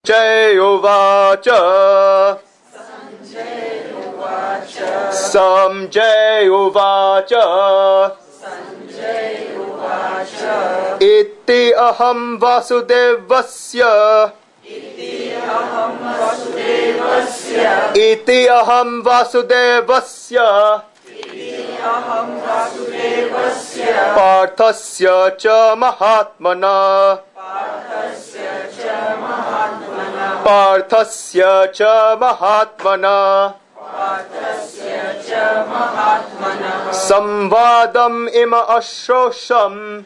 Sanjaya uvacha Samjaya uvacha Iti aham Vāsudevasya Iti aham Vāsudevasya Pārthasya cha mahatmana Pārthasya cha mahatmana Samvadam ima ashrosham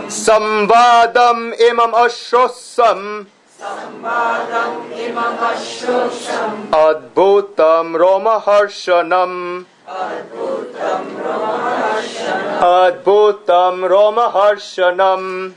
Samvadam imam ashrosam Adbhutam romaharshanam Adbhutam romaharshanam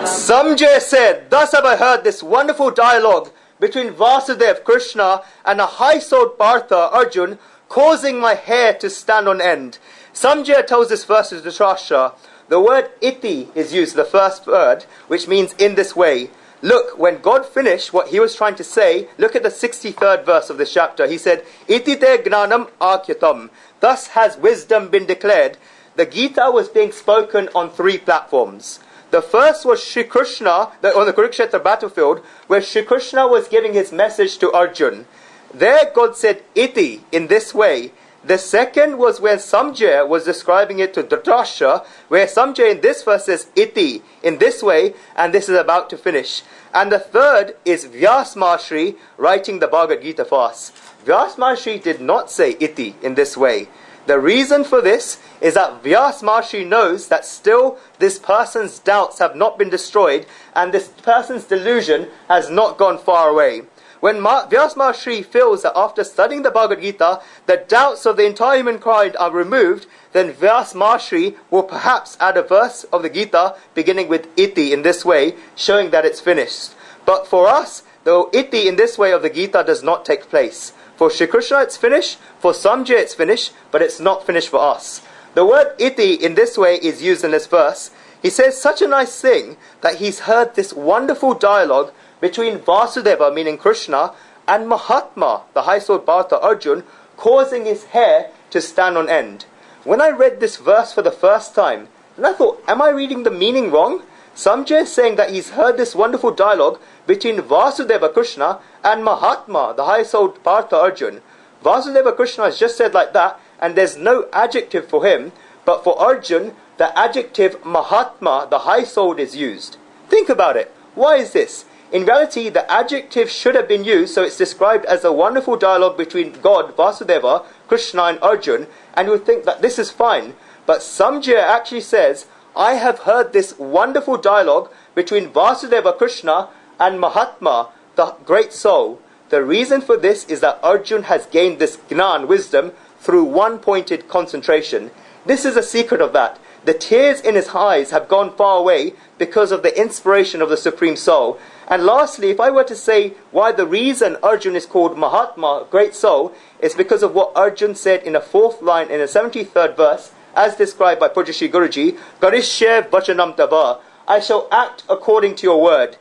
Samjaya said, thus have I heard this wonderful dialogue between Vāsudeva, Krishna, and a high-souled Pārtha, Arjuna, causing my hair to stand on end. Samjaya tells this verse to Dhruv. The word iti is used, the first word, which means in this way. Look, when God finished what he was trying to say, look at the 63rd verse of this chapter. He said, iti te gnanam akyatam. Thus has wisdom been declared. The Gita was being spoken on 3 platforms. The first was Shri Krishna, on the Kurukshetra battlefield, where Shri Krishna was giving his message to Arjuna. There God said iti, in this way. The second was when Samjaya was describing it to Dhruv, where Samjaya in this verse says iti, in this way, and this is about to finish. And the third is Vyasa writing the Bhagavad Geeta for us. Vyasa did not say iti in this way. The reason for this is that Vyasa knows that still this person's doubts have not been destroyed and this person's delusion has not gone far away. When Vyasa feels that after studying the Bhagavad Gita, the doubts of the entire humankind are removed, then Vyasa will perhaps add a verse of the Gita beginning with iti in this way, showing that it's finished. But for us, the iti in this way of the Gita does not take place. For Shri Krishna it's finished, for Samjaya it's finished, but it's not finished for us. The word iti in this way is used in this verse. He says such a nice thing that he's heard this wonderful dialogue between Vāsudeva, meaning Krishna, and Mahatma, the high-souled Pārtha Arjuna, causing his hair to stand on end. When I read this verse for the first time, and I thought, am I reading the meaning wrong? Samjaya is saying that he's heard this wonderful dialogue between Vāsudeva Krishna and Mahatma, the high-souled Pārtha Arjuna. Vāsudeva Krishna has just said like that, and there's no adjective for him, but for Arjuna, the adjective Mahatma, the high-souled, is used. Think about it. Why is this? In reality, the adjective should have been used, so it's described as a wonderful dialogue between God, Vāsudeva, Krishna and Arjuna, and you would think that this is fine. But Samjaya actually says, I have heard this wonderful dialogue between Vāsudeva, Krishna and Mahatma, the great soul. The reason for this is that Arjuna has gained this gnan, wisdom, through one-pointed concentration. This is a secret of that. The tears in his eyes have gone far away because of the inspiration of the Supreme Soul. And lastly, if I were to say why the reason Arjuna is called Mahatma, great soul, is because of what Arjuna said in the 4th line in the 73rd verse, as described by Pujyashree Guruji, Karishye vachanam tava, I shall act according to your word.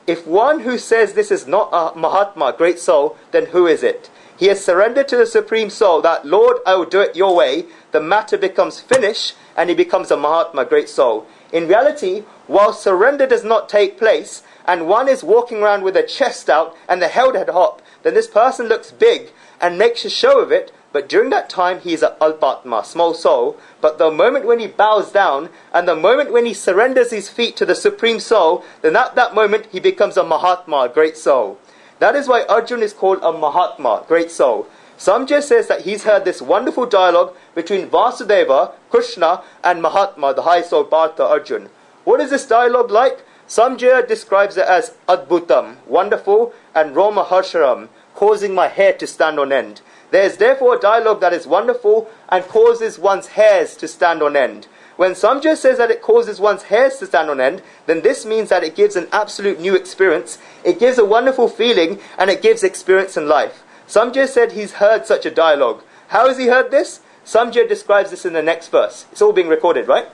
If one who says this is not a Mahatma, great soul, then who is it? He has surrendered to the Supreme Soul that, Lord, I will do it your way. The matter becomes finished and he becomes a Mahatma, great soul. In reality, while surrender does not take place and one is walking around with a chest out and the head hop, then this person looks big and makes a show of it, but during that time he is a Alpatma, small soul. But the moment when he bows down and the moment when he surrenders his feet to the Supreme Soul, then at that moment he becomes a Mahatma, great soul. That is why Arjuna is called a Mahatma, great soul. Samjaya says that he's heard this wonderful dialogue between Vāsudeva, Krishna and Mahatma, the high-souled Pārtha Arjuna. What is this dialogue like? Samjaya describes it as Adbhutam, wonderful, and Romaharsharam, causing my hair to stand on end. There is therefore a dialogue that is wonderful and causes one's hairs to stand on end. When Samjaya says that it causes one's hairs to stand on end, then this means that it gives an absolute new experience, it gives a wonderful feeling, and it gives experience in life. Samjaya said he's heard such a dialogue. How has he heard this? Samjaya describes this in the next verse. It's all being recorded, right?